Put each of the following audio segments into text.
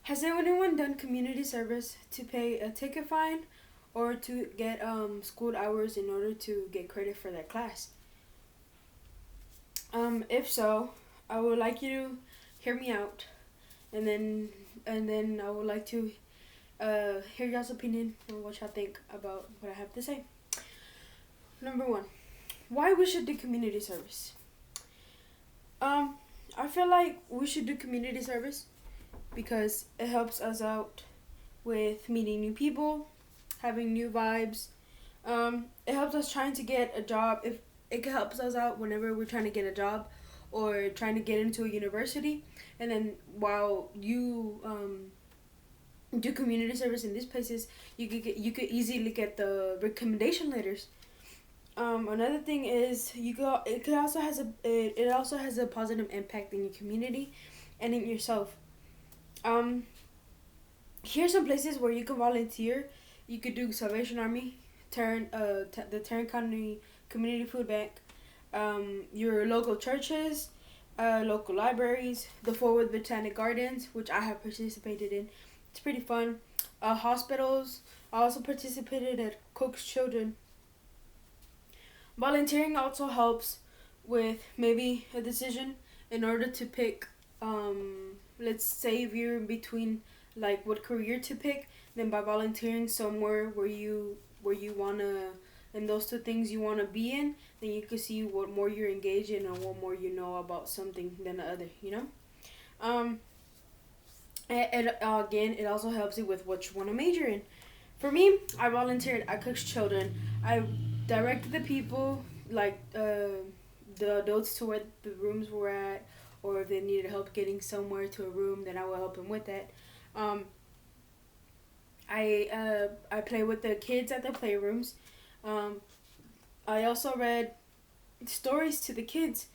Has anyone done community service to pay a ticket fine or to get school hours in order to get credit for their class? If so, I would like you to hear me out, and then I would like to hear y'all's opinion on what y'all think about what I have to say. Number one, why we should do community service? Um, I feel like we should do community service because it helps us out with meeting new people, having new vibes. It helps us trying to get a job. If it helps us out whenever we're trying to get a job or trying to get into a university, and then while you do community service in these places, you could easily get the recommendation letters. Another thing is it also has a positive impact in your community and in yourself. Um, Here's some places where you can volunteer. You could do Salvation Army, the Tarrant County Community Food Bank, your local churches, local libraries, the Forward Botanic Gardens, which I have participated in. It's pretty fun. Hospitals. I also participated at Cook's Children. Volunteering also helps with maybe a decision in order to pick. Let's say if you're in between like what career to pick, then by volunteering somewhere where you wanna and those two things you wanna be in, then you can see what more you're engaged in and what more you know about something than the other. Um, again, it also helps you with what you want to major in. For me, I volunteered at Cook's Children. I directed the people, like the adults, to where the rooms were at, or if they needed help getting somewhere to a room, then I would help them with that. Um, I play with the kids at the playrooms. Um, I also read stories to the kids,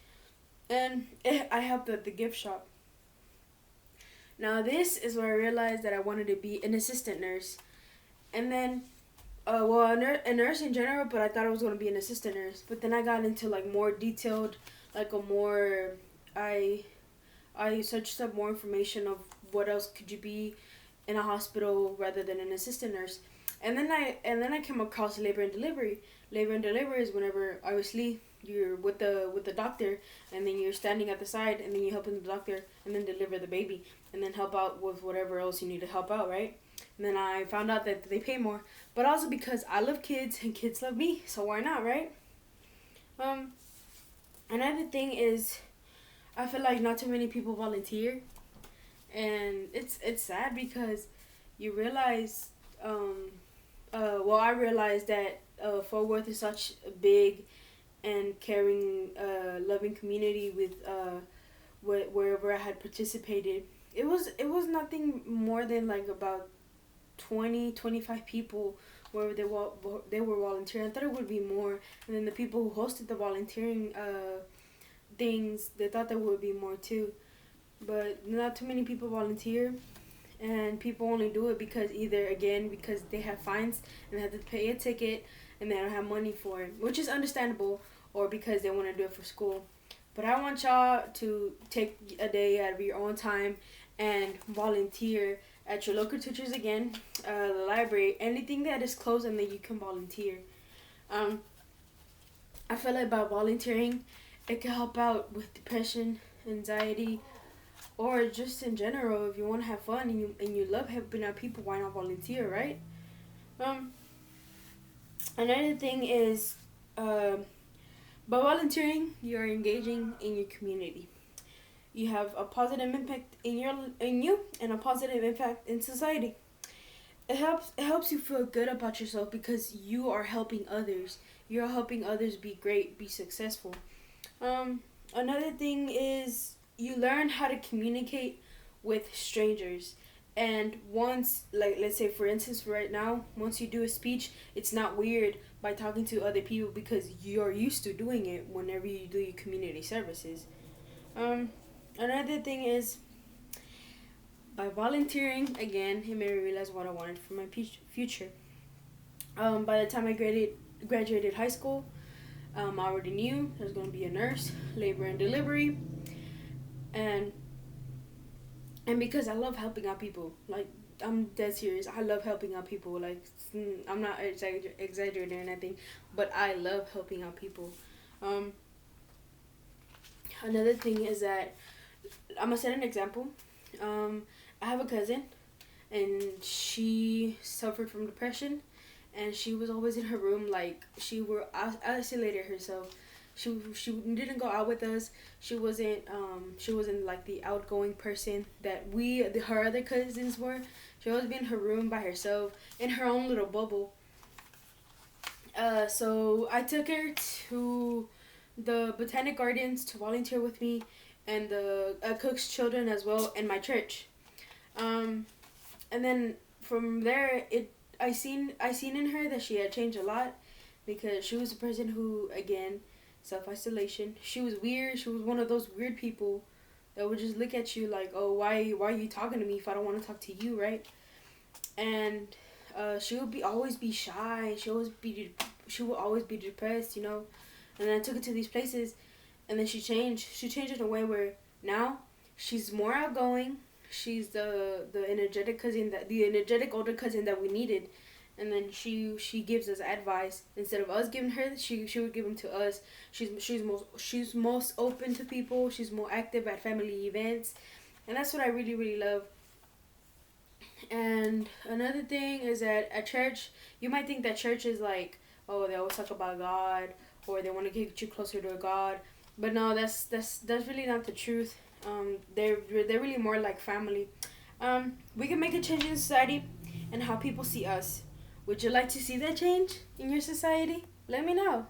and I helped at the gift shop. Now this is where I realized that I wanted to be an assistant nurse, and then a nurse in general, but I thought I was gonna be an assistant nurse. But then I got into like more detailed, like a more, I I searched up more information of what else could you be in a hospital rather than an assistant nurse, and then I came across labor and delivery. Labor and delivery is whenever obviously you're with the doctor, and then you're standing at the side, and then you're helping the doctor, and then deliver the baby, and then help out with whatever else you need to help out, right? And then I found out that they pay more, but also because I love kids and kids love me, so why not, right? Um, Another thing is I feel like not too many people volunteer, and it's sad because you realize I realized that Fort Worth is such a big and caring, loving community with wherever I had participated. It was nothing more than like about 20-25 people where they were volunteering. I thought it would be more, and then the people who hosted the volunteering things, they thought there would be more too, but not too many people volunteer, and people only do it because either again because they have fines and have to pay a ticket and they don't have money for it, which is understandable, or because they want to do it for school. But I want y'all to take a day out of your own time and volunteer at your local teachers again, the library, anything that is closed and that you can volunteer. Um, I feel like by volunteering, it can help out with depression, anxiety, or just in general. If you want to have fun and you love helping out people, why not volunteer, right? Um, Another thing is, uh, by volunteering, you're engaging in your community. You have a positive impact in you and a positive impact in society. It helps you feel good about yourself because you are helping others. You're helping others be great, be successful. Another thing is you learn how to communicate with strangers. And once, like, let's say for instance, right now, once you do a speech, it's not weird by talking to other people because you're used to doing it whenever you do your community services. Um, Another thing is by volunteering, again, it made me realize what I wanted for my future. By the time I graduated high school, I already knew I was going to be a nurse, labor and delivery, and And because I love helping out people, like I'm dead serious. I love helping out people. Like I'm not exaggerating or anything, but I love helping out people. Um, Another thing is that I'm gonna set an example. Um, I have a cousin, and she suffered from depression, and she was always in her room, like she were isolated herself. She didn't go out with us. She wasn't like the outgoing person that her other cousins were. She always be in her room by herself in her own little bubble. So I took her to the Botanic Gardens to volunteer with me, and the Cook's Children as well, in my church. Um, and then from there, I seen in her that she had changed a lot, because she was a person who, again, self isolation. She was weird. She was one of those weird people that would just look at you like, oh, why are you talking to me if I don't want to talk to you, right? And she would be always be shy. She would always be depressed, you know. And then I took her to these places, and then she changed. She changed in a way where now she's more outgoing. She's the energetic cousin, that the energetic older cousin that we needed. And then she gives us advice instead of us giving her. She would give them to us. She's most open to people. She's more active at family events, and that's what I really really love. And another thing is that at church, you might think that church is like, oh, they always talk about God, or they want to get you closer to God. But no, that's really not the truth. They're really more like family. We can make a change in society and how people see us. Would you like to see that change in your society? Let me know.